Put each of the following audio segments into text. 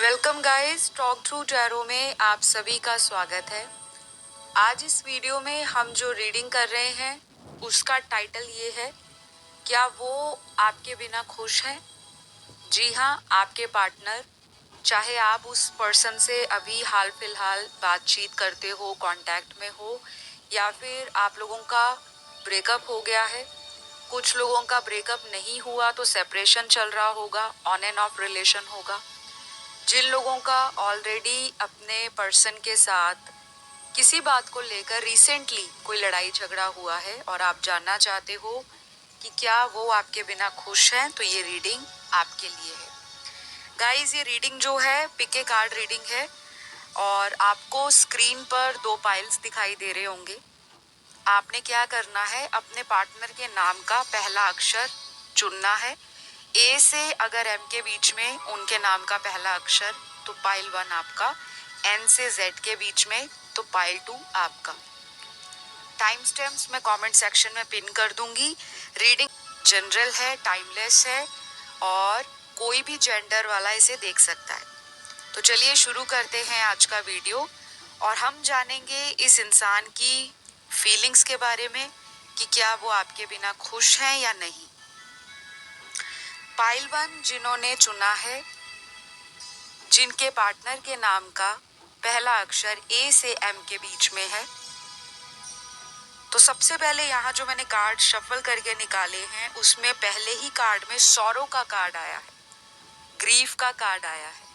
Welcome guys, talk through tarot में आप सभी का स्वागत है। आज इस वीडियो में हम जो रीडिंग कर रहे हैं उसका टाइटल ये है, क्या वो आपके बिना खुश हैं? जी हाँ, आपके पार्टनर, चाहे आप उस पर्सन से अभी हाल फिलहाल बातचीत करते हो, कांटेक्ट में हो, या फिर आप लोगों का ब्रेकअप हो गया है। कुछ लोगों का ब्रेकअप नहीं हुआ तो सेपरेशन चल रहा होगा, ऑन एंड ऑफ रिलेशन होगा। जिन लोगों का ऑलरेडी अपने पर्सन के साथ किसी बात को लेकर रिसेंटली कोई लड़ाई झगड़ा हुआ है और आप जानना चाहते हो कि क्या वो आपके बिना खुश हैं, तो ये रीडिंग आपके लिए है। गाइस, ये रीडिंग जो है पिक ए कार्ड रीडिंग है और आपको स्क्रीन पर 2 पाइल्स दिखाई दे रहे होंगे। आपने क्या करना है, अपने पार्टनर के नाम का पहला अक्षर चुनना है। ए से अगर एम के बीच में उनके नाम का पहला अक्षर तो पाइल 1 आपका, एन से जेड के बीच में तो पाइल 2 आपका। टाइम स्टैम्प्स मैं कमेंट सेक्शन में पिन कर दूंगी। रीडिंग जनरल है, टाइमलेस है और कोई भी जेंडर वाला इसे देख सकता है। तो चलिए शुरू करते हैं आज का वीडियो और हम जानेंगे इस इंसान की फीलिंग्स के बारे में कि क्या वो आपके बिना खुश हैं या नहीं। पाइल 1 जिन्होंने चुना है, जिनके पार्टनर के नाम का पहला अक्षर ए से एम के बीच में है, तो सबसे पहले यहाँ जो मैंने कार्ड शफल करके निकाले हैं उसमें पहले ही कार्ड में सॉरो का कार्ड आया है, ग्रीफ का कार्ड आया है।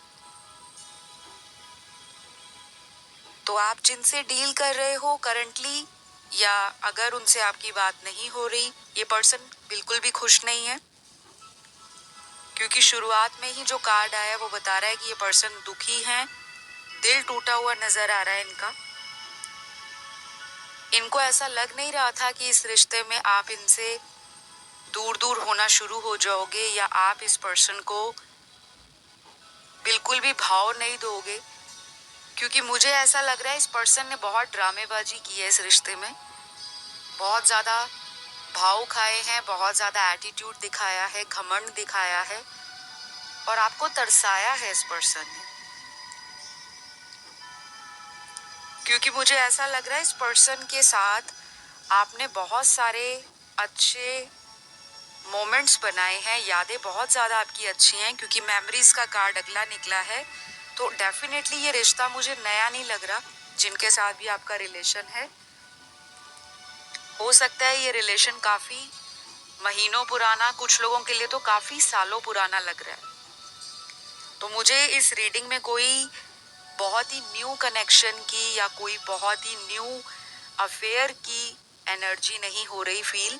तो आप जिनसे डील कर रहे हो करंटली, या अगर उनसे आपकी बात नहीं हो रही, ये पर्सन बिल्कुल भी खुश नहीं है, क्योंकि शुरुआत में ही जो कार्ड आया वो बता रहा है कि ये पर्सन दुखी है, दिल टूटा हुआ नजर आ रहा है इनका। इनको ऐसा लग नहीं रहा था कि इस रिश्ते में आप इनसे दूर दूर होना शुरू हो जाओगे या आप इस पर्सन को बिल्कुल भी भाव नहीं दोगे, क्योंकि मुझे ऐसा लग रहा है इस पर्सन ने बहुत ड्रामेबाजी की है इस रिश्ते में, बहुत ज़्यादा भाव खाए हैं, बहुत ज़्यादा एटीट्यूड दिखाया है, घमंड दिखाया है और आपको तरसाया है इस पर्सन ने। क्योंकि मुझे ऐसा लग रहा है इस पर्सन के साथ आपने बहुत सारे अच्छे मोमेंट्स बनाए हैं, यादें बहुत ज़्यादा आपकी अच्छी हैं, क्योंकि मेमोरीज का कार्ड अगला निकला है। तो डेफिनेटली ये रिश्ता मुझे नया नहीं लग रहा, जिनके साथ भी आपका रिलेशन है। हो सकता है ये रिलेशन काफ़ी महीनों पुराना, कुछ लोगों के लिए तो काफ़ी सालों पुराना लग रहा है। तो मुझे इस रीडिंग में कोई बहुत ही न्यू कनेक्शन की या कोई बहुत ही न्यू अफेयर की एनर्जी नहीं हो रही फील।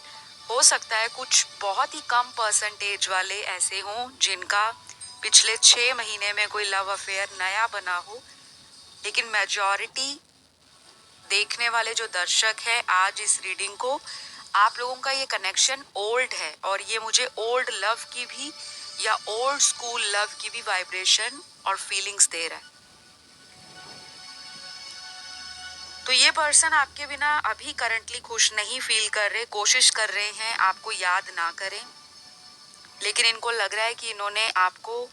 हो सकता है कुछ बहुत ही कम परसेंटेज वाले ऐसे हों जिनका पिछले 6 महीने में कोई लव अफेयर नया बना हो, लेकिन मेजॉरिटी देखने वाले जो दर्शक हैं आज इस रीडिंग को, आप लोगों का ये कनेक्शन ओल्ड है और ये मुझे ओल्ड लव की भी या ओल्ड स्कूल लव की भी वाइब्रेशन और फीलिंग्स दे रहा है। तो ये पर्सन आपके बिना अभी करंटली खुश नहीं फील कर रहे, कोशिश कर रहे हैं आपको याद ना करें, लेकिन इनको लग रहा है कि इन्होंने आपको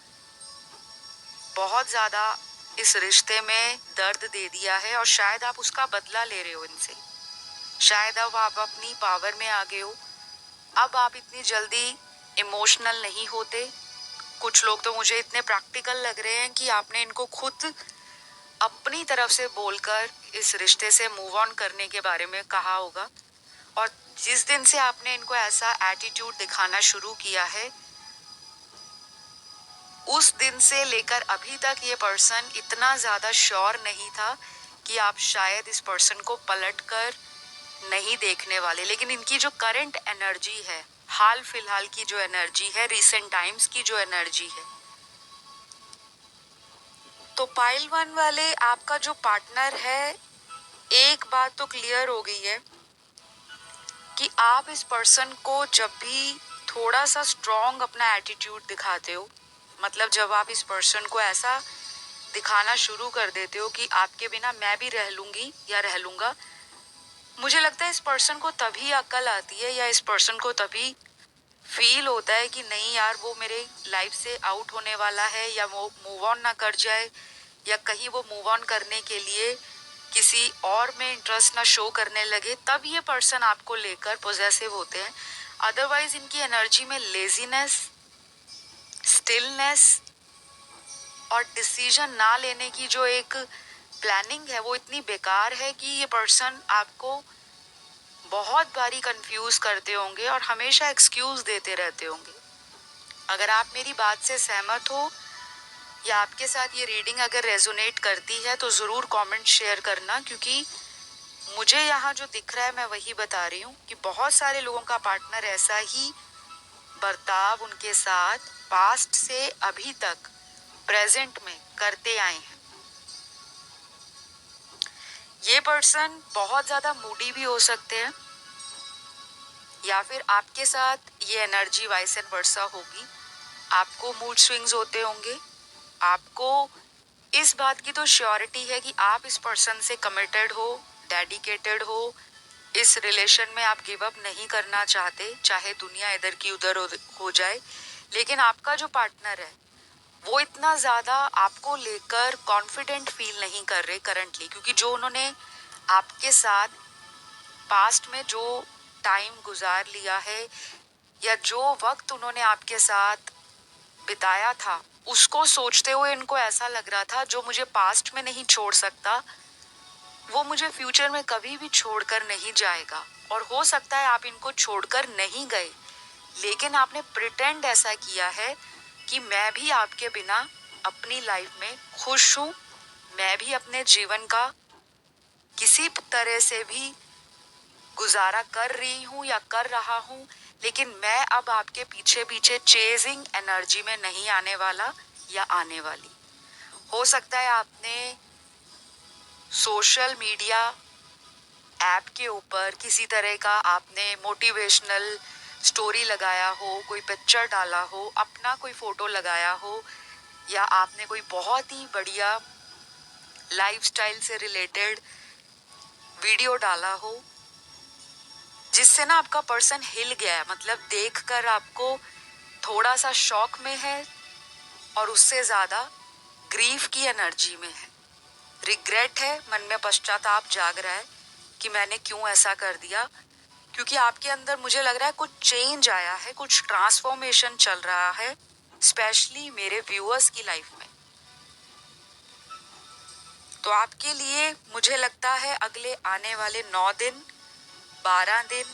बहुत ज़्यादा इस रिश्ते में दर्द दे दिया है और शायद आप उसका बदला ले रहे हो इनसे। शायद अब आप अपनी पावर में आ गए हो, अब आप इतनी जल्दी इमोशनल नहीं होते। कुछ लोग तो मुझे इतने प्रैक्टिकल लग रहे हैं कि आपने इनको खुद अपनी तरफ से बोलकर इस रिश्ते से मूव ऑन करने के बारे में कहा होगा। और जिस दिन से आपने इनको ऐसा एटीट्यूड दिखाना शुरू किया है, उस दिन से लेकर अभी तक ये पर्सन इतना ज़्यादा श्योर नहीं था कि आप शायद इस पर्सन को पलट कर नहीं देखने वाले। लेकिन इनकी जो करंट एनर्जी है, हाल फिलहाल की जो एनर्जी है, रिसेंट टाइम्स की जो एनर्जी है, तो पाइल 1 वाले आपका जो पार्टनर है, एक बात तो क्लियर हो गई है कि आप इस पर्सन को जब भी थोड़ा सा स्ट्रॉन्ग अपना एटीट्यूड दिखाते हो, मतलब जब आप इस पर्सन को ऐसा दिखाना शुरू कर देते हो कि आपके बिना मैं भी रह लूंगी या रह लूंगा, मुझे लगता है इस पर्सन को तभी अक्ल आती है या इस पर्सन को तभी फील होता है कि नहीं यार वो मेरे लाइफ से आउट होने वाला है, या वो मूव ऑन ना कर जाए, या कहीं वो मूव ऑन करने के लिए किसी और में इंटरेस्ट ना शो करने लगे, तब ये पर्सन आपको लेकर पॉजेसिव होते हैं। अदरवाइज इनकी एनर्जी में लेजीनेस, स्टिलनेस और डिसीजन ना लेने की जो एक प्लानिंग है वो इतनी बेकार है कि ये पर्सन आपको बहुत बारी कंफ्यूज करते होंगे और हमेशा एक्सक्यूज देते रहते होंगे। अगर आप मेरी बात से सहमत हो या आपके साथ ये रीडिंग अगर रेजोनेट करती है तो ज़रूर कमेंट शेयर करना, क्योंकि मुझे यहाँ जो दिख रहा है मैं वही बता रही हूँ कि बहुत सारे लोगों का पार्टनर ऐसा ही बर्ताव उनके साथ पास्ट से अभी तक प्रेजेंट में करते आए हैं। ये पर्सन बहुत ज़्यादा मूडी भी हो सकते हैं, या फिर आपके साथ ये एनर्जी वाइस एंड वर्सा होगी। आपको मूड स्विंग्स होते होंगे। आपको इस बात की तो श्योरिटी है कि आप इस पर्सन से कमिटेड हो, डेडिकेटेड हो, इस रिलेशन में आप गिव अप नहीं करना चाहते, चाहे दुनिया इधर की उधर हो जाए। लेकिन आपका जो पार्टनर है वो इतना ज़्यादा आपको लेकर कॉन्फिडेंट फील नहीं कर रहे करंटली, क्योंकि जो उन्होंने आपके साथ पास्ट में जो टाइम गुजार लिया है या जो वक्त उन्होंने आपके साथ बिताया था, उसको सोचते हुए इनको ऐसा लग रहा था जो मुझे पास्ट में नहीं छोड़ सकता वो मुझे फ्यूचर में कभी भी छोड़कर नहीं जाएगा। और हो सकता है आप इनको छोड़कर नहीं गए, लेकिन आपने प्रिटेंड ऐसा किया है कि मैं भी आपके बिना अपनी लाइफ में खुश हूँ, मैं भी अपने जीवन का किसी तरह से भी गुजारा कर रही हूँ या कर रहा हूँ, लेकिन मैं अब आपके पीछे पीछे चेजिंग एनर्जी में नहीं आने वाला या आने वाली। हो सकता है आपने सोशल मीडिया ऐप के ऊपर किसी तरह का आपने मोटिवेशनल स्टोरी लगाया हो, कोई पिक्चर डाला हो, अपना कोई फोटो लगाया हो, या आपने कोई बहुत ही बढ़िया लाइफस्टाइल से रिलेटेड वीडियो डाला हो, जिससे ना आपका पर्सन हिल गया है, मतलब देखकर आपको थोड़ा सा शॉक में है और उससे ज़्यादा ग्रीफ की एनर्जी में है। रिग्रेट है, मन में पश्चाताप जाग रहा है कि मैंने क्यों ऐसा कर दिया, क्योंकि आपके अंदर मुझे लग रहा है कुछ चेंज आया है, कुछ ट्रांसफॉर्मेशन चल रहा है, स्पेशली मेरे व्यूअर्स की लाइफ में। तो आपके लिए मुझे लगता है अगले आने वाले 9 दिन, 12 दिन,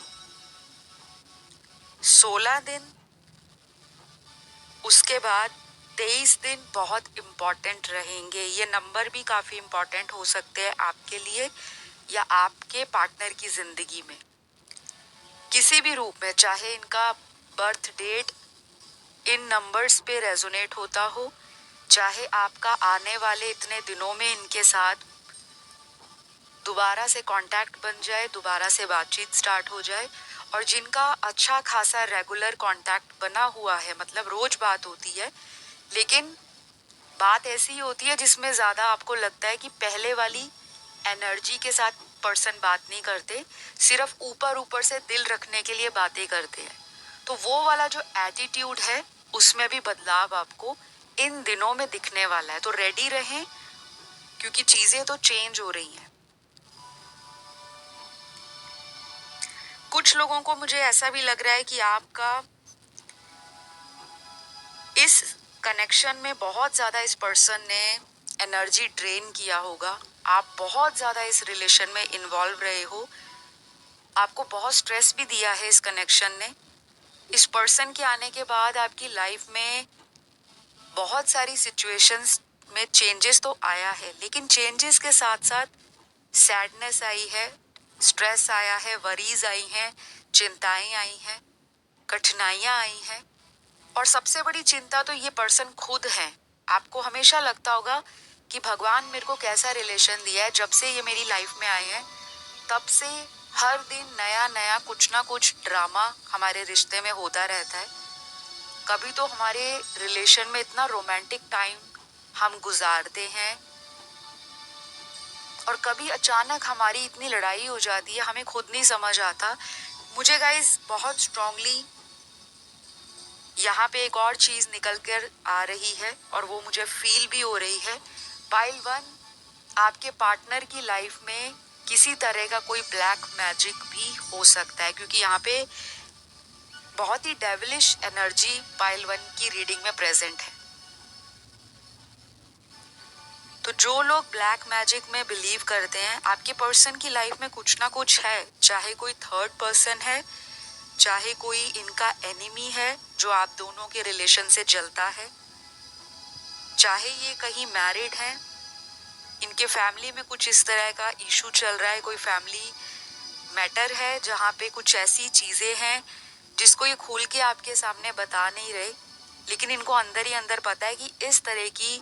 16 दिन, उसके बाद 23 दिन बहुत इम्पॉर्टेंट रहेंगे। ये नंबर भी काफ़ी इम्पॉर्टेंट हो सकते हैं आपके लिए या आपके पार्टनर की ज़िंदगी में किसी भी रूप में, चाहे इनका बर्थ डेट इन नंबर्स पे रेजोनेट होता हो, चाहे आपका आने वाले इतने दिनों में इनके साथ दोबारा से कांटेक्ट बन जाए, दोबारा से बातचीत स्टार्ट हो जाए, और जिनका अच्छा खासा रेगुलर कांटेक्ट बना हुआ है, मतलब रोज बात होती है, लेकिन बात ऐसी होती है जिसमें ज़्यादा आपको लगता है कि पहले वाली एनर्जी के साथ पर्सन बात नहीं करते, सिर्फ ऊपर ऊपर से दिल रखने के लिए बातें करते हैं। तो वो वाला जो एटीट्यूड है उसमें भी बदलाव आपको इन दिनों में दिखने वाला है। तो रेडी रहें, क्योंकि चीज़ें तो चेंज हो रही हैं। कुछ लोगों को मुझे ऐसा भी लग रहा है कि आपका इस कनेक्शन में बहुत ज़्यादा इस पर्सन ने एनर्जी ड्रेन किया होगा। आप बहुत ज़्यादा इस रिलेशन में इन्वॉल्व रहे हो, आपको बहुत स्ट्रेस भी दिया है इस कनेक्शन ने। इस पर्सन के आने के बाद आपकी लाइफ में बहुत सारी सिचुएशंस में चेंजेस तो आया है, लेकिन चेंजेस के साथ साथ सैडनेस आई है, स्ट्रेस आया है, वरीज आई हैं, चिंताएं आई हैं, कठिनाइयां आई हैं, और सबसे बड़ी चिंता तो ये पर्सन खुद है। आपको हमेशा लगता होगा कि भगवान मेरे को कैसा रिलेशन दिया है, जब से ये मेरी लाइफ में आए हैं तब से हर दिन नया नया कुछ ना कुछ ड्रामा हमारे रिश्ते में होता रहता है। कभी तो हमारे रिलेशन में इतना रोमांटिक टाइम हम गुजारते हैं, और कभी अचानक हमारी इतनी लड़ाई हो जाती है, हमें खुद नहीं समझ आता। मुझे गाइस बहुत स्ट्रांगली यहाँ पे एक और चीज निकल कर आ रही है और वो मुझे फील भी हो रही है। पाइल 1, आपके पार्टनर की लाइफ में किसी तरह का कोई ब्लैक मैजिक भी हो सकता है, क्योंकि यहाँ पे बहुत ही डेविलिश एनर्जी पाइल 1 की रीडिंग में प्रेजेंट है। तो जो लोग ब्लैक मैजिक में बिलीव करते हैं, आपके पर्सन की लाइफ में कुछ ना कुछ है, चाहे कोई थर्ड पर्सन है, चाहे कोई इनका एनिमी है जो आप दोनों के रिलेशन से जलता है, चाहे ये कहीं मैरिड हैं, इनके फैमिली में कुछ इस तरह का इशू चल रहा है, कोई फैमिली मैटर है जहाँ पे कुछ ऐसी चीजें हैं जिसको ये खोल के आपके सामने बता नहीं रहे, लेकिन इनको अंदर ही अंदर पता है कि इस तरह की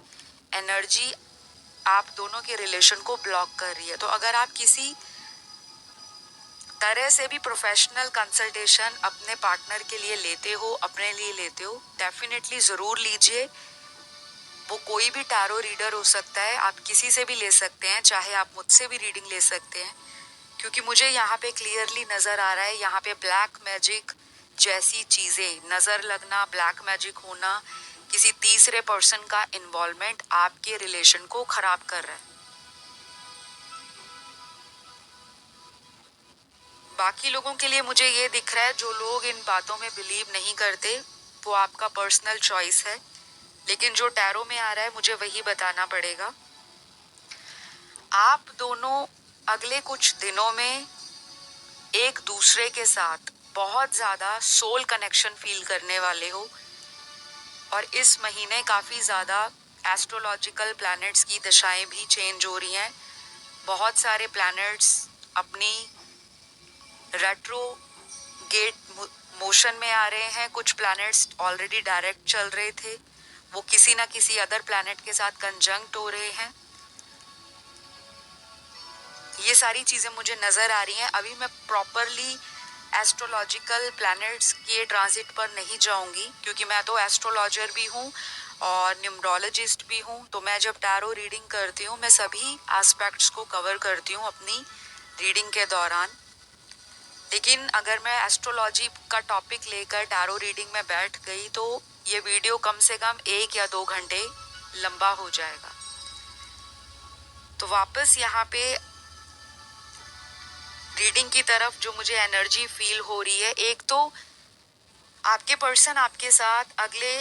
एनर्जी आप दोनों के रिलेशन को ब्लॉक कर रही है। तो अगर आप किसी तरह से भी प्रोफेशनल कंसल्टेशन अपने पार्टनर के लिए लेते हो, अपने लिए लेते हो, डेफिनेटली ज़रूर लीजिए। वो कोई भी टैरो रीडर हो सकता है, आप किसी से भी ले सकते हैं, चाहे आप मुझसे भी रीडिंग ले सकते हैं, क्योंकि मुझे यहाँ पे क्लियरली नज़र आ रहा है, यहाँ पे ब्लैक मैजिक जैसी चीज़ें, नज़र लगना, ब्लैक मैजिक होना, किसी तीसरे पर्सन का इन्वॉल्वमेंट आपके रिलेशन को खराब कर रहा है। बाकी लोगों के लिए मुझे ये दिख रहा है, जो लोग इन बातों में बिलीव नहीं करते, वो आपका पर्सनल चॉइस है, लेकिन जो टैरो में आ रहा है मुझे वही बताना पड़ेगा। आप दोनों अगले कुछ दिनों में एक दूसरे के साथ बहुत ज़्यादा सोल कनेक्शन फील करने वाले हो, और इस महीने काफ़ी ज़्यादा एस्ट्रोलॉजिकल प्लैनेट्स की दशाएं भी चेंज हो रही हैं। बहुत सारे प्लैनेट्स अपनी रेट्रोगेट मोशन में आ रहे हैं, कुछ प्लैनेट्स ऑलरेडी डायरेक्ट चल रहे थे, वो किसी ना किसी अदर प्लैनेट के साथ कंजंक्ट हो रहे हैं। ये सारी चीज़ें मुझे नज़र आ रही हैं। अभी मैं प्रॉपरली एस्ट्रोलॉजिकल प्लैनेट्स के ट्रांजिट पर नहीं जाऊंगी, क्योंकि मैं तो एस्ट्रोलॉजर भी हूँ और न्यूमरोलॉजिस्ट भी हूँ। तो मैं जब टैरो रीडिंग करती हूँ, मैं सभी एस्पेक्ट्स को कवर करती हूँ अपनी रीडिंग के दौरान। लेकिन अगर मैं एस्ट्रोलॉजी का टॉपिक लेकर टैरो रीडिंग में बैठ गई तो ये वीडियो कम से कम 1 या 2 घंटे लंबा हो जाएगा। तो वापस यहाँ पे रीडिंग की तरफ जो मुझे एनर्जी फील हो रही है, एक तो आपके पर्सन आपके साथ अगले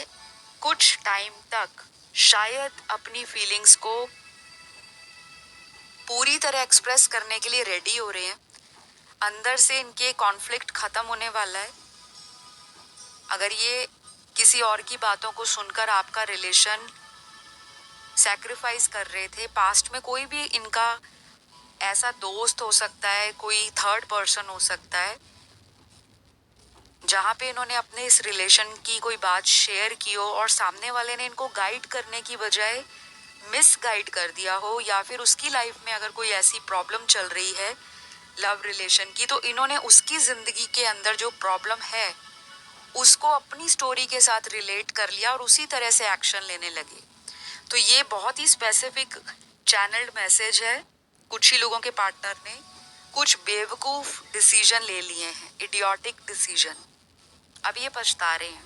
कुछ टाइम तक शायद अपनी फीलिंग्स को पूरी तरह एक्सप्रेस करने के लिए रेडी हो रहे हैं। अंदर से इनके कॉन्फ्लिक्ट खत्म होने वाला है। अगर ये किसी और की बातों को सुनकर आपका रिलेशन सैक्रिफाइस कर रहे थे, पास्ट में कोई भी इनका ऐसा दोस्त हो सकता है, कोई थर्ड पर्सन हो सकता है, जहाँ पे इन्होंने अपने इस रिलेशन की कोई बात शेयर की हो और सामने वाले ने इनको गाइड करने की बजाय मिस गाइड कर दिया हो, या फिर उसकी लाइफ में अगर कोई ऐसी प्रॉब्लम चल रही है लव रिलेशन की, तो इन्होंने उसकी जिंदगी के अंदर जो प्रॉब्लम है उसको अपनी स्टोरी के साथ रिलेट कर लिया और उसी तरह से एक्शन लेने लगे। तो ये बहुत ही स्पेसिफिक चैनल्ड मैसेज है। कुछ ही लोगों के पार्टनर ने कुछ बेवकूफ डिसीजन ले लिए हैं, इडियोटिक डिसीजन। अब ये पछता रहे हैं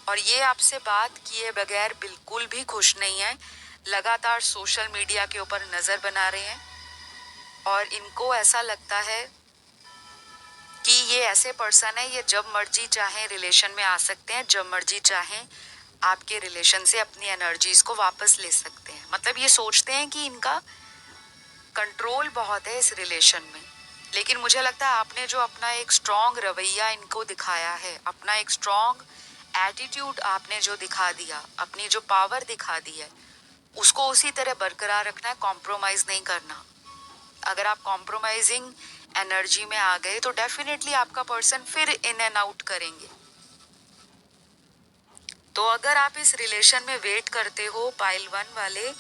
और ये आपसे बात किए बगैर बिल्कुल भी खुश नहीं है। लगातार सोशल मीडिया के ऊपर नज़र बना रहे हैं और इनको ऐसा लगता है कि ये ऐसे पर्सन है, ये जब मर्जी चाहे रिलेशन में आ सकते हैं, जब मर्जी चाहे आपके रिलेशन से अपनी एनर्जीज को वापस ले सकते हैं। मतलब ये सोचते हैं कि इनका कंट्रोल बहुत है इस रिलेशन में। लेकिन मुझे लगता है आपने जो अपना एक स्ट्रॉन्ग रवैया इनको दिखाया है, अपना एक स्ट्रॉन्ग एटीट्यूड आपने जो दिखा दिया, अपनी जो पावर दिखा दी है, उसको उसी तरह बरकरार रखना है, कॉम्प्रोमाइज नहीं करना। अगर आप कॉम्प्रोमाइजिंग एनर्जी में आ गए तो डेफिनेटली आपका पर्सन फिर इन एंड आउट करेंगे। तो अगर आप इस रिलेशन में वेट करते हो पाइल 1 वाले,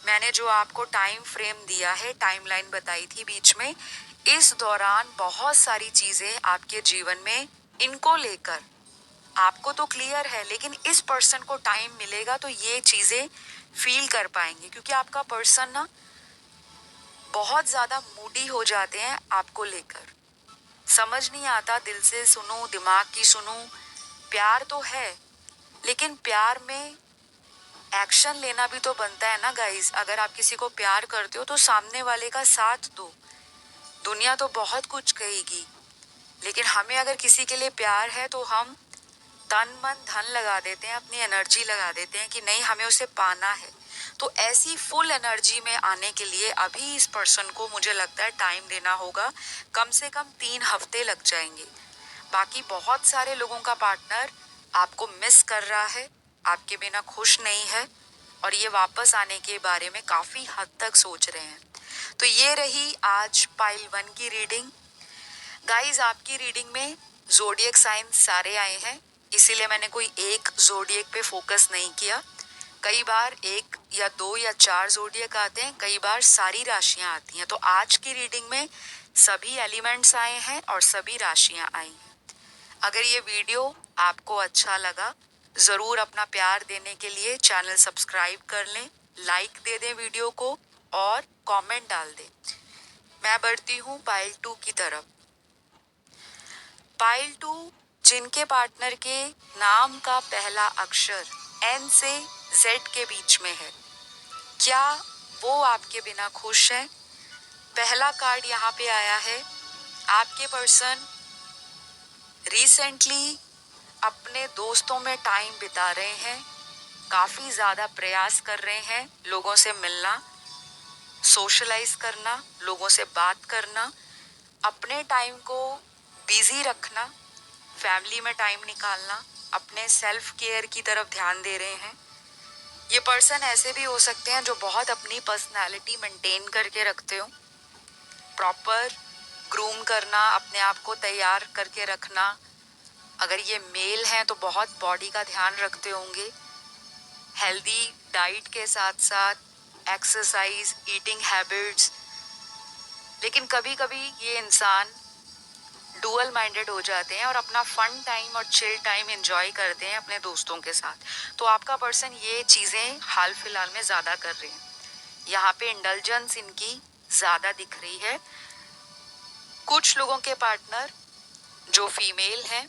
मैंने जो आपको टाइम फ्रेम दिया है, टाइमलाइन बताई थी बीच में, इस दौरान बहुत सारी चीजें आपके जीवन में इनको लेकर आपको तो क्लियर है, लेकिन इस पर्सन को टाइम मिलेगा तो ये चीजें फील कर पाएंगे, क्योंकि आपका पर्सन ना बहुत ज्यादा मूडी हो जाते हैं आपको लेकर। समझ नहीं आता, दिल से सुनूं, दिमाग की सुनूं, प्यार तो है लेकिन प्यार में एक्शन लेना भी तो बनता है ना गाइस। अगर आप किसी को प्यार करते हो तो सामने वाले का साथ दो। दुनिया तो बहुत कुछ कहेगी, लेकिन हमें अगर किसी के लिए प्यार है तो हम तन मन धन लगा देते हैं, अपनी एनर्जी लगा देते हैं कि नहीं, हमें उसे पाना है। तो ऐसी फुल एनर्जी में आने के लिए अभी इस पर्सन को मुझे लगता है टाइम देना होगा। कम से कम 3 हफ्ते लग जाएंगे। बाकी बहुत सारे लोगों का पार्टनर आपको मिस कर रहा है, आपके बिना खुश नहीं है, और ये वापस आने के बारे में काफी हद तक सोच रहे हैं। तो ये रही आज पाइल 1 की रीडिंग। गाइज, आपकी रीडिंग में जोडियक साइन सारे आए हैं, इसीलिए मैंने कोई एक जोडियक पे फोकस नहीं किया। कई बार 1 या 2 या 4 जोडियक आते हैं, कई बार सारी राशियां आती हैं। तो आज की रीडिंग में सभी एलिमेंट्स आए हैं और सभी राशियां आई हैं। अगर ये वीडियो आपको अच्छा लगा, जरूर अपना प्यार देने के लिए चैनल सब्सक्राइब कर लें, लाइक दे दें वीडियो को और कमेंट डाल दें। मैं बढ़ती हूँ पाइल 2 की तरफ। पाइल 2, जिनके पार्टनर के नाम का पहला अक्षर एन से जेड के बीच में है, क्या वो आपके बिना खुश है? पहला कार्ड यहाँ पे आया है। आपके पर्सन रिसेंटली अपने दोस्तों में टाइम बिता रहे हैं, काफी ज्यादा प्रयास कर रहे हैं लोगों से मिलना, सोशलाइज करना, लोगों से बात करना, अपने टाइम को बिजी रखना, फैमिली में टाइम निकालना, अपने सेल्फ केयर की तरफ ध्यान दे रहे हैं। ये पर्सन ऐसे भी हो सकते हैं जो बहुत अपनी पर्सनालिटी मेंटेन करके रखते हो, प्रॉपर ग्रूम करना, अपने आप को तैयार करके रखना। अगर ये मेल हैं तो बहुत बॉडी का ध्यान रखते होंगे, हेल्दी डाइट के साथ साथ एक्सरसाइज, ईटिंग हैबिट्स। लेकिन कभी कभी ये इंसान डुअल माइंडेड हो जाते हैं और अपना फन टाइम और चिल टाइम एंजॉय करते हैं अपने दोस्तों के साथ। तो आपका पर्सन ये चीज़ें हाल फिलहाल में ज़्यादा कर रहे हैं। यहाँ पे इंडल्जेंस इनकी ज़्यादा दिख रही है। कुछ लोगों के पार्टनर जो फीमेल हैं,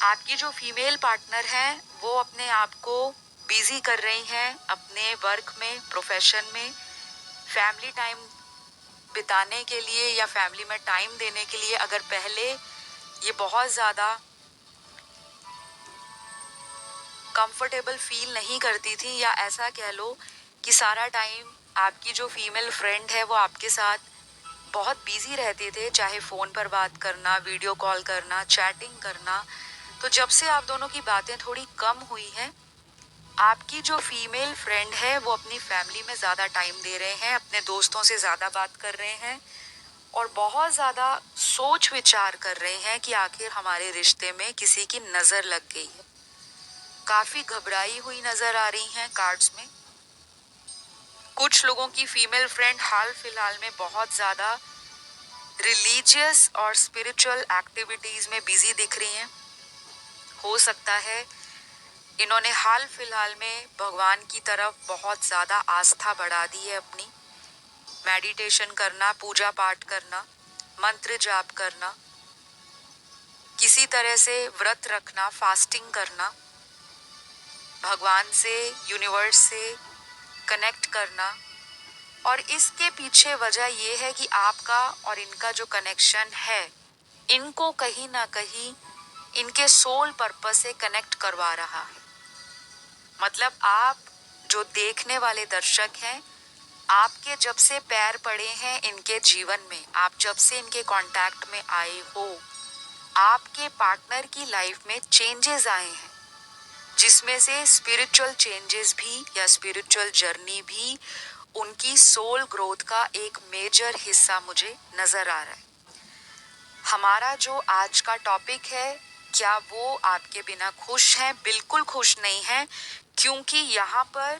आपकी जो फीमेल पार्टनर हैं वो अपने आप को बिजी कर रही हैं अपने वर्क में, प्रोफेशन में, फैमिली टाइम बिताने के लिए या फैमिली में टाइम देने के लिए। अगर पहले ये बहुत ज़्यादा कंफर्टेबल फील नहीं करती थी, या ऐसा कह लो कि सारा टाइम आपकी जो फीमेल फ्रेंड है वो आपके साथ बहुत बिजी रहते थे, चाहे फ़ोन पर बात करना, वीडियो कॉल करना, चैटिंग करना। तो जब से आप दोनों की बातें थोड़ी कम हुई हैं, आपकी जो फीमेल फ्रेंड है वो अपनी फैमिली में ज़्यादा टाइम दे रहे हैं, अपने दोस्तों से ज़्यादा बात कर रहे हैं और बहुत ज़्यादा सोच विचार कर रहे हैं कि आखिर हमारे रिश्ते में किसी की नज़र लग गई है। काफ़ी घबराई हुई नज़र आ रही हैं कार्ड्स में। कुछ लोगों की फीमेल फ्रेंड हाल फिलहाल में बहुत ज़्यादा रिलीजियस और स्पिरिचुअल एक्टिविटीज़ में बिजी दिख रही हैं। हो सकता है इन्होंने हाल फिलहाल में भगवान की तरफ बहुत ज़्यादा आस्था बढ़ा दी है अपनी। मेडिटेशन करना, पूजा पाठ करना, मंत्र जाप करना, किसी तरह से व्रत रखना, फास्टिंग करना, भगवान से, यूनिवर्स से कनेक्ट करना। और इसके पीछे वजह ये है कि आपका और इनका जो कनेक्शन है, इनको कहीं ना कहीं इनके सोल पर्पस से कनेक्ट करवा रहा है। मतलब आप जो देखने वाले दर्शक हैं, आपके जब से पैर पड़े हैं इनके जीवन में, आप जब से इनके कांटेक्ट में आए हो, आपके पार्टनर की लाइफ में चेंजेस आए हैं, जिसमें से स्पिरिचुअल चेंजेस भी या स्पिरिचुअल जर्नी भी उनकी सोल ग्रोथ का एक मेजर हिस्सा मुझे नजर आ रहा है। हमारा जो आज का टॉपिक है, क्या वो आपके बिना खुश हैं? बिल्कुल खुश नहीं है, क्योंकि यहाँ पर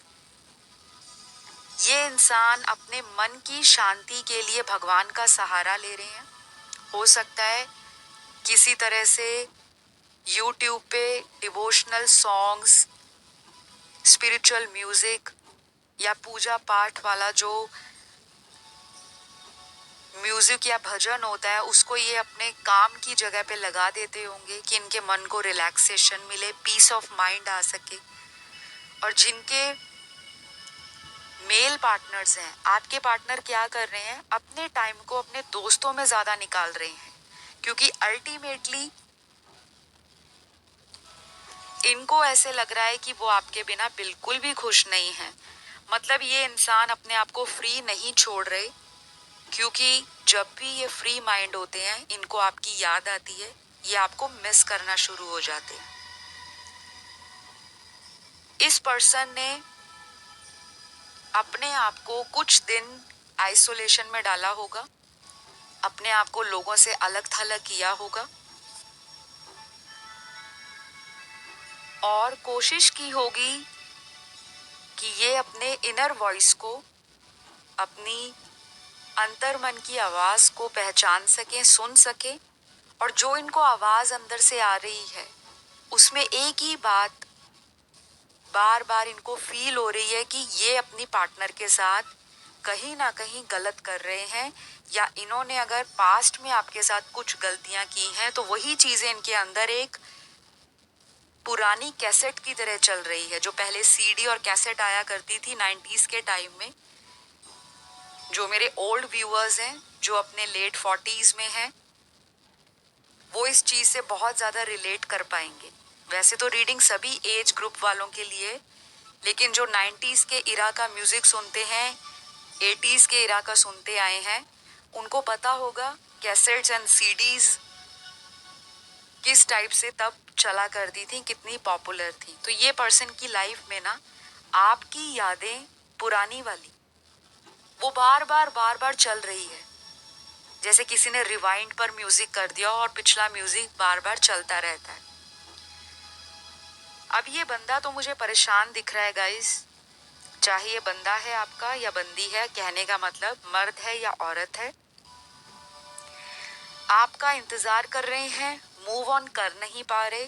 ये इंसान अपने मन की शांति के लिए भगवान का सहारा ले रहे हैं। हो सकता है किसी तरह से यूट्यूब पे डिवोशनल सॉन्ग्स, स्पिरिचुअल म्यूजिक या पूजा पाठ वाला जो म्यूजिक या भजन होता है उसको ये अपने काम की जगह पे लगा देते होंगे कि इनके मन को रिलैक्सेशन मिले, पीस ऑफ माइंड आ सके। और जिनके मेल पार्टनर्स हैं, आपके पार्टनर क्या कर रहे हैं, अपने टाइम को अपने दोस्तों में ज्यादा निकाल रहे हैं, क्योंकि अल्टीमेटली इनको ऐसे लग रहा है कि वो आपके बिना बिल्कुल भी खुश नहीं है। मतलब ये इंसान अपने आप को फ्री नहीं छोड़ रहे, क्योंकि जब भी ये फ्री माइंड होते हैं इनको आपकी याद आती है, ये आपको मिस करना शुरू हो जाते हैं। इस पर्सन ने अपने आप को कुछ दिन आइसोलेशन में डाला होगा, अपने आप को लोगों से अलग थलग किया होगा और कोशिश की होगी कि ये अपने इनर वॉइस को, अपनी अंतर मन की आवाज को पहचान सके, सुन सके, और जो इनको आवाज अंदर से आ रही है उसमें एक ही बात बार बार इनको फील हो रही है कि ये अपनी पार्टनर के साथ कहीं ना कहीं गलत कर रहे हैं, या इन्होंने अगर पास्ट में आपके साथ कुछ गलतियां की हैं तो वही चीजें इनके अंदर एक पुरानी कैसेट की तरह चल रही है। जो पहले सीडी और कैसेट आया करती थी 90s के टाइम में, जो मेरे ओल्ड व्यूअर्स हैं जो अपने लेट 40s में हैं, वो इस चीज से बहुत ज्यादा रिलेट कर पाएंगे। वैसे तो रीडिंग सभी एज ग्रुप वालों के लिए, लेकिन जो 90s के इरा का म्यूजिक सुनते हैं, 80s के इरा का सुनते आए हैं, उनको पता होगा कैसेट्स एंड सीडीज किस टाइप से तब चला करती थी, कितनी पॉपुलर थी। तो ये पर्सन की लाइफ में ना आपकी यादें पुरानी वाली वो बार बार चल रही है, जैसे किसी ने रिवाइंड पर म्यूजिक कर दिया और पिछला म्यूजिक बार बार चलता रहता है। अब ये बंदा तो मुझे परेशान दिख रहा है गाइस, चाहे ये बंदा है आपका या बंदी है, कहने का मतलब मर्द है या औरत है, आपका इंतजार कर रहे हैं, मूव ऑन कर नहीं पा रहे।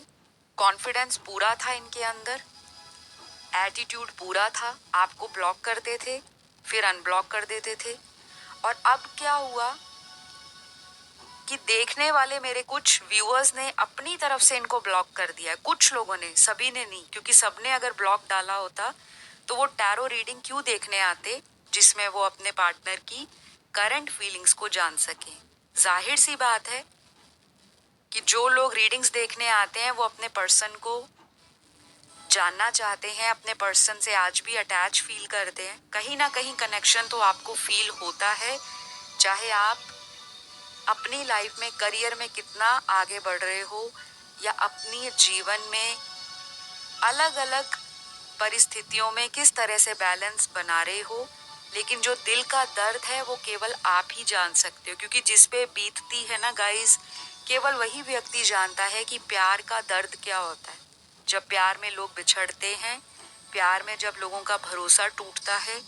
कॉन्फिडेंस पूरा था इनके अंदर, एटीट्यूड पूरा था, आपको ब्लॉक करते थे फिर अनब्लॉक कर देते थे। और अब क्या हुआ कि देखने वाले मेरे कुछ व्यूअर्स ने अपनी तरफ से इनको ब्लॉक कर दिया है, कुछ लोगों ने, सभी ने नहीं, क्योंकि सबने अगर ब्लॉक डाला होता तो वो टैरो रीडिंग क्यों देखने आते जिसमें वो अपने पार्टनर की करंट फीलिंग्स को जान सके। जाहिर सी बात है कि जो लोग रीडिंग्स देखने आते हैं वो अपने पर्सन को जानना चाहते हैं, अपने पर्सन से आज भी अटैच फील करते हैं, कहीं ना कहीं कनेक्शन तो आपको फील होता है, चाहे आप अपनी लाइफ में, करियर में कितना आगे बढ़ रहे हो या अपनी जीवन में अलग अलग परिस्थितियों में किस तरह से बैलेंस बना रहे हो, लेकिन जो दिल का दर्द है वो केवल आप ही जान सकते हो, क्योंकि जिस पे बीतती है ना गाइस, केवल वही व्यक्ति जानता है कि प्यार का दर्द क्या होता है। जब प्यार में लोग बिछड़ते हैं, प्यार में जब लोगों का भरोसा टूटता है,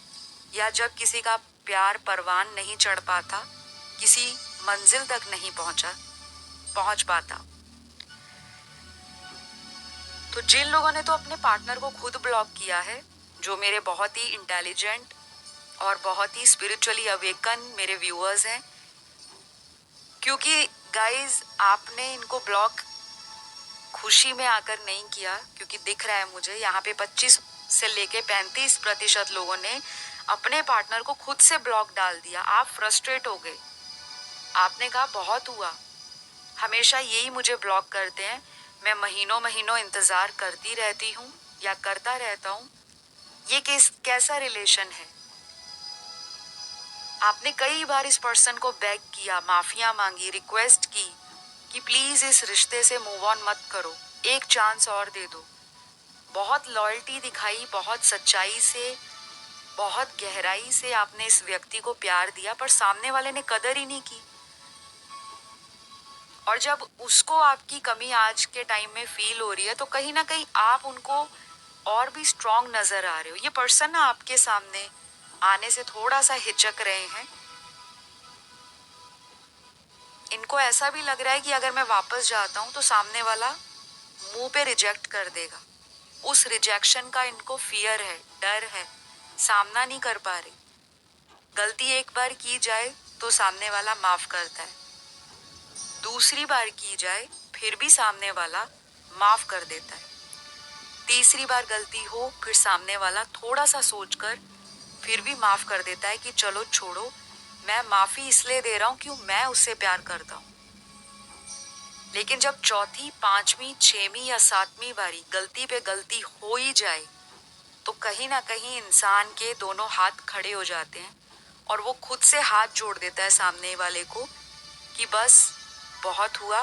या जब किसी का प्यार परवान नहीं चढ़ पाता, किसी मंजिल तक नहीं पहुंच पाता। तो जिन लोगों ने तो अपने पार्टनर को खुद ब्लॉक किया है, जो मेरे बहुत ही इंटेलिजेंट और बहुत ही स्पिरिचुअली अवेकन मेरे व्यूअर्स हैं, क्योंकि गाइज आपने इनको ब्लॉक खुशी में आकर नहीं किया, क्योंकि दिख रहा है मुझे यहाँ पे 25 से लेके 35% लोगों ने अपने पार्टनर को खुद से ब्लॉक डाल दिया। आप फ्रस्ट्रेट हो गए, आपने कहा बहुत हुआ, हमेशा यही मुझे ब्लॉक करते हैं, मैं महीनों महीनों इंतजार करती रहती हूँ या करता रहता हूँ, ये कैसा रिलेशन है। आपने कई बार इस पर्सन को बेग किया, माफिया मांगी, रिक्वेस्ट की कि प्लीज इस रिश्ते से मूव ऑन मत करो, एक चांस और दे दो। बहुत लॉयल्टी दिखाई, बहुत सच्चाई से, बहुत गहराई से आपने इस व्यक्ति को प्यार दिया, पर सामने वाले ने कदर ही नहीं की। और जब उसको आपकी कमी आज के टाइम में फील हो रही है तो कहीं ना कहीं आप उनको और भी स्ट्रांग नजर आ रहे हो। ये पर्सन ना आपके सामने आने से थोड़ा सा हिचक रहे हैं, इनको ऐसा भी लग रहा है कि अगर मैं वापस जाता हूँ तो सामने वाला मुंह पे रिजेक्ट कर देगा। उस रिजेक्शन का इनको फियर है, डर है, सामना नहीं कर पा रहे। गलती एक बार की जाए तो सामने वाला माफ करता है, दूसरी बार की जाए फिर भी सामने वाला माफ कर देता है, तीसरी बार गलती हो फिर सामने वाला थोड़ा सा सोचकर फिर भी माफ कर देता है कि चलो छोड़ो, मैं माफी इसलिए दे रहा हूं क्यों मैं उससे प्यार करता हूं। लेकिन जब चौथी, पांचवी, छठवीं या सातवीं बारी गलती पे गलती हो ही जाए तो कहीं ना कहीं इंसान के दोनों हाथ खड़े हो जाते हैं और वो खुद से हाथ जोड़ देता है सामने वाले को कि बस बहुत हुआ,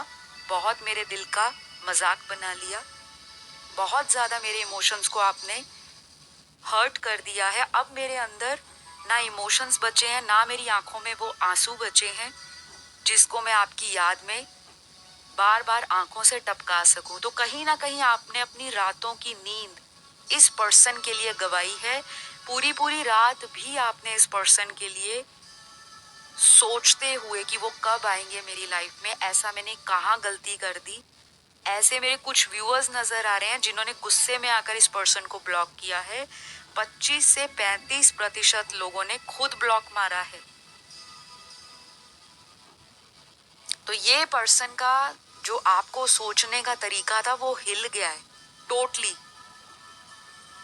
बहुत मेरे दिल का मजाक बना लिया, बहुत ज्यादा मेरे इमोशंस को आपने हर्ट कर दिया है। अब मेरे अंदर ना इमोशंस बचे हैं, ना मेरी आंखों में वो आंसू बचे हैं जिसको मैं आपकी याद में बार बार आंखों से टपका सकूं। तो कहीं ना कहीं आपने अपनी रातों की नींद इस पर्सन के लिए गवाई है, पूरी पूरी रात भी आपने इस पर्सन के लिए सोचते हुए कि वो कब आएंगे मेरी लाइफ में, ऐसा मैंने कहाँ गलती कर दी। ऐसे मेरे कुछ व्यूअर्स नजर आ रहे हैं जिन्होंने गुस्से में आकर इस पर्सन को ब्लॉक किया है। 25 से 35% लोगों ने खुद ब्लॉक मारा है। तो ये पर्सन का जो आपको सोचने का तरीका था वो हिल गया है टोटली।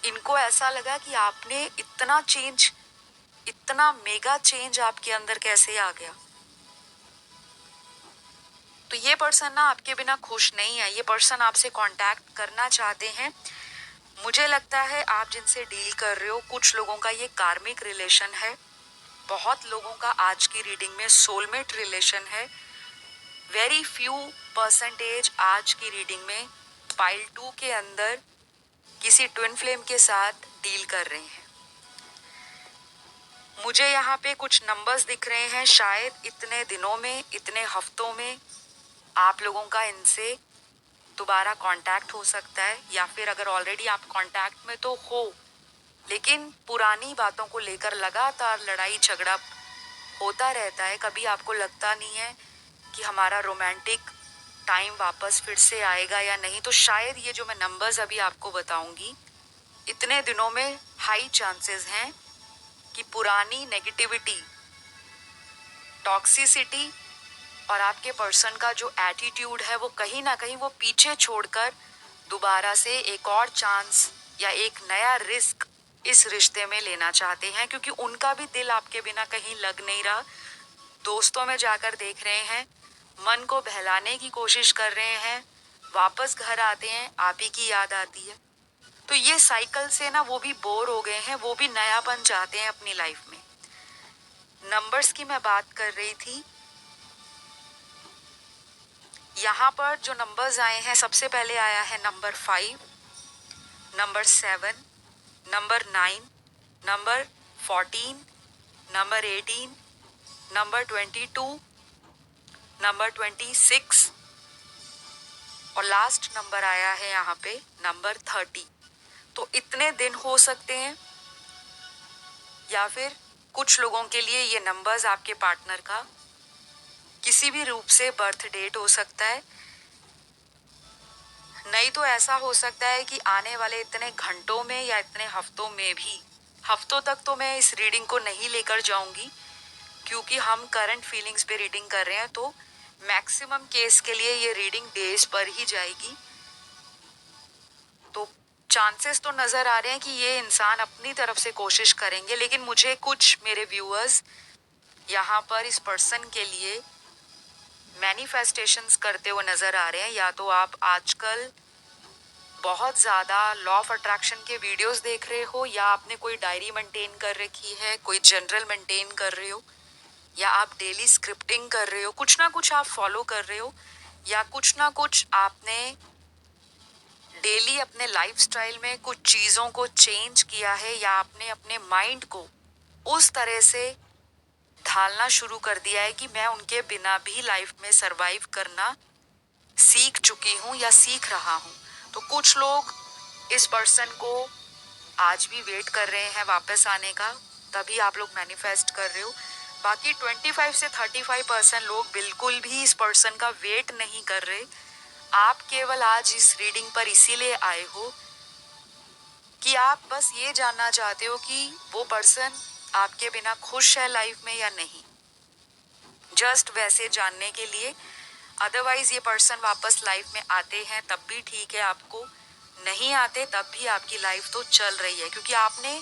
इनको ऐसा लगा कि आपने इतना चेंज, इतना मेगा चेंज आपके अंदर कैसे आ गया। तो ये पर्सन ना आपके बिना खुश नहीं है, ये पर्सन आपसे कांटेक्ट करना चाहते हैं। मुझे लगता है आप जिनसे डील कर रहे हो, कुछ लोगों का ये कार्मिक रिलेशन है, बहुत लोगों का आज की रीडिंग में सोलमेट रिलेशन है, वेरी फ्यू परसेंटेज आज की रीडिंग में पाइल 2 के अंदर किसी ट्विन फ्लेम के साथ डील कर रहे हैं। मुझे यहाँ पे कुछ नंबर्स दिख रहे हैं, शायद इतने दिनों में, इतने हफ्तों में आप लोगों का इनसे दोबारा कांटेक्ट हो सकता है, या फिर अगर ऑलरेडी आप कांटेक्ट में तो हो लेकिन पुरानी बातों को लेकर लगातार लड़ाई झगड़ा होता रहता है। कभी आपको लगता नहीं है कि हमारा रोमांटिक टाइम वापस फिर से आएगा या नहीं। तो शायद ये जो मैं नंबर्स अभी आपको बताऊंगी, इतने दिनों में हाई चांसेस हैं कि पुरानी नेगेटिविटी, टॉक्सिसिटी और आपके पर्सन का जो एटीट्यूड है वो कहीं ना कहीं वो पीछे छोड़कर दोबारा से एक और चांस या एक नया रिस्क इस रिश्ते में लेना चाहते हैं, क्योंकि उनका भी दिल आपके बिना कहीं लग नहीं रहा। दोस्तों में जाकर देख रहे हैं, मन को बहलाने की कोशिश कर रहे हैं, वापस घर आते हैं आप ही की याद आती है। तो ये साइकिल से ना वो भी बोर हो गए हैं, वो भी नयापन चाहते हैं अपनी लाइफ में। नंबर्स की मैं बात कर रही थी, यहाँ पर जो नंबर्स आए हैं, सबसे पहले आया है number 5, number 7, number 9, number 14, number 18, number 22, number 26 और लास्ट नंबर आया है यहाँ पे नंबर 30। तो इतने दिन हो सकते हैं, या फिर कुछ लोगों के लिए ये नंबर्स आपके पार्टनर का किसी भी रूप से बर्थ डेट हो सकता है। नहीं तो ऐसा हो सकता है कि आने वाले इतने घंटों में या इतने हफ्तों में भी, हफ्तों तक तो मैं इस रीडिंग को नहीं लेकर जाऊंगी क्योंकि हम करंट फीलिंग्स पे रीडिंग कर रहे हैं। तो मैक्सिमम केस के लिए ये रीडिंग डेज पर ही जाएगी। तो चांसेस तो नजर आ रहे हैं कि ये इंसान अपनी तरफ से कोशिश करेंगे, लेकिन मुझे कुछ मेरे व्यूअर्स यहाँ पर इस पर्सन के लिए मैनिफेस्टेशंस करते हुए नजर आ रहे हैं। या तो आप आजकल बहुत ज़्यादा लॉ ऑफ अट्रैक्शन के वीडियोस देख रहे हो, या आपने कोई डायरी मेंटेन कर रखी है, कोई जनरल मेंटेन कर रहे हो, या आप डेली स्क्रिप्टिंग कर रहे हो, कुछ ना कुछ आप फॉलो कर रहे हो, या कुछ ना कुछ आपने डेली अपने लाइफस्टाइल में कुछ चीज़ों को चेंज किया है, या आपने अपने माइंड को उस तरह से ढालना शुरू कर दिया है कि मैं उनके बिना भी लाइफ में सरवाइव करना सीख चुकी हूँ या सीख रहा हूँ। तो कुछ लोग इस पर्सन को आज भी वेट कर रहे हैं वापस आने का, तभी आप लोग मैनिफेस्ट कर रहे हो। बाकी 25 से 35% लोग बिल्कुल भी इस पर्सन का वेट नहीं कर रहे। आप केवल आज इस रीडिंग पर इसीलिए आए हो कि आप बस ये जानना चाहते हो कि वो पर्सन आपके बिना खुश है लाइफ में या नहीं। जस्ट वैसे जानने के लिए। अदरवाइज ये पर्सन वापस लाइफ में आते हैं तब भी ठीक है, आपको नहीं आते तब भी आपकी लाइफ तो चल रही है, क्योंकि आपने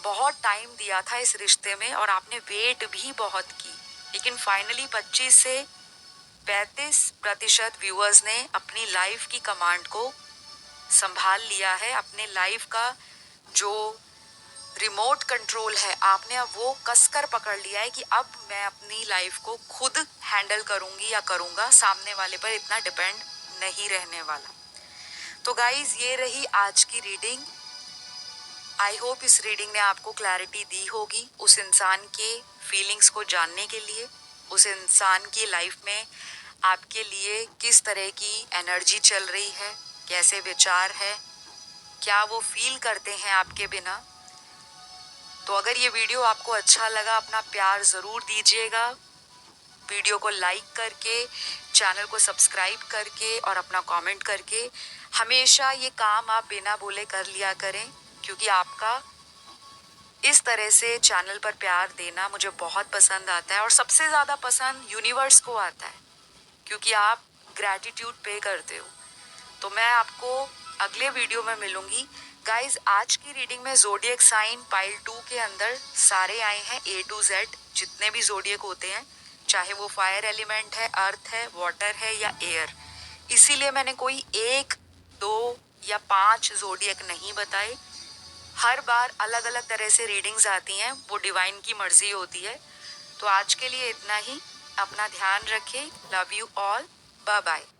बहुत टाइम दिया था इस रिश्ते में और आपने वेट भी बहुत की। लेकिन फाइनली 25 से 35% व्यूअर्स ने अपनी लाइफ की कमांड को संभाल लिया है। अपने लाइफ का जो रिमोट कंट्रोल है आपने अब वो कसकर पकड़ लिया है कि अब मैं अपनी लाइफ को खुद हैंडल करूंगी या करूंगा, सामने वाले पर इतना डिपेंड नहीं रहने वाला। तो गाइज ये रही आज की रीडिंग। आई होप इस रीडिंग ने आपको क्लैरिटी दी होगी उस इंसान के फीलिंग्स को जानने के लिए, उस इंसान की लाइफ में आपके लिए किस तरह की एनर्जी चल रही है, कैसे विचार है, क्या वो फील करते हैं आपके बिना। तो अगर ये वीडियो आपको अच्छा लगा अपना प्यार ज़रूर दीजिएगा, वीडियो को लाइक करके, चैनल को सब्सक्राइब करके और अपना कमेंट करके। हमेशा ये काम आप बिना बोले कर लिया करें, क्योंकि आपका इस तरह से चैनल पर प्यार देना मुझे बहुत पसंद आता है और सबसे ज़्यादा पसंद यूनिवर्स को आता है, क्योंकि आप ग्रैटिट्यूड पे करते हो। तो मैं आपको अगले वीडियो में मिलूंगी। गाइज आज की रीडिंग में ज़ोडिएक साइन पाइल 2 के अंदर सारे आए हैं A to Z, जितने भी ज़ोडिएक होते हैं, चाहे वो फायर एलिमेंट है, अर्थ है, वाटर है या एयर। इसीलिए मैंने कोई 1, 2 या 5 ज़ोडिएक नहीं बताए। हर बार अलग अलग तरह से रीडिंग्स आती हैं, वो डिवाइन की मर्जी होती है। तो आज के लिए इतना ही। अपना ध्यान रखें। Love you all. Bye bye.